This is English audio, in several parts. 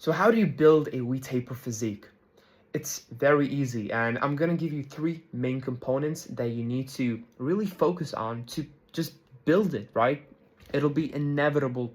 So how do you build a V-taper physique? It's very easy, and I'm gonna give you three main components that you need to really focus on to just build it, right? It'll be inevitable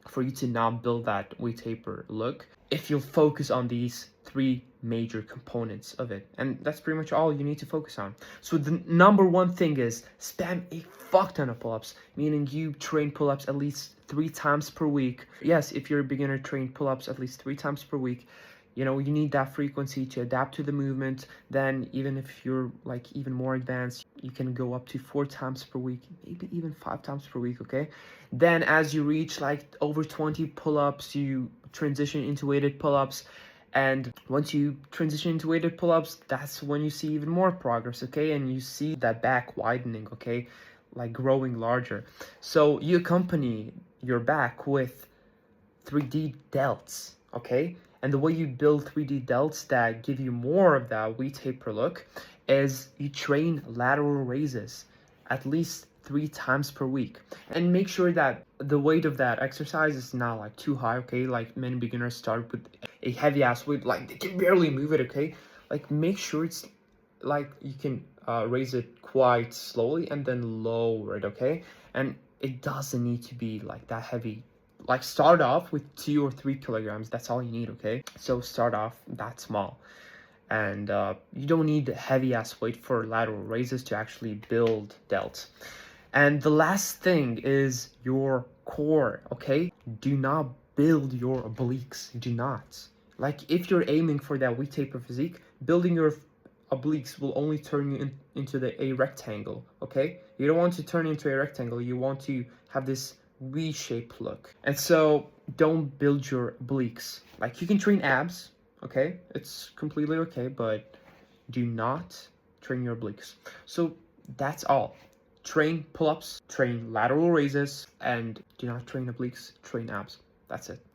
for you to not build that V-taper look if you'll focus on these three major components of it. And that's pretty much all you need to focus on. So the number one thing is spam a fuck ton of pull-ups, meaning you train pull-ups at least 3 times per week. Yes, if you're a beginner, train pull-ups at least 3 times per week. You know, you need that frequency to adapt to the movement. Then even if you're like even more advanced, you can go up to 4 times per week, maybe even 5 times per week. Okay, then as you reach like over 20 pull-ups, you transition into weighted pull-ups. And once you transition into weighted pull-ups, that's when you see even more progress. Okay, and you see that back widening. Okay, like growing larger. So you accompany your back with 3D delts, okay? And the way you build 3D delts that give you more of that V-taper look is you train lateral raises at least 3 times per week. And make sure that the weight of that exercise is not like too high, okay? Like many beginners start with a heavy ass weight, like they can barely move it, okay? Like make sure it's like you can raise it quite slowly and then lower it, okay? And it doesn't need to be like that heavy. Like start off with 2 or 3 kilograms. That's all you need, okay? So start off that small. And you don't need heavy ass weight for lateral raises to actually build delts. And the last thing is your core, okay? Do not build your obliques. Do not. Like if you're aiming for that V-taper physique, building your obliques will only turn you into a rectangle, okay? You don't want to turn into a rectangle. You want to have this V-shaped look. And so don't build your obliques. Like you can train abs, okay? It's completely okay, but do not train your obliques. So that's all. Train pull-ups, train lateral raises, and do not train obliques, train abs. That's it.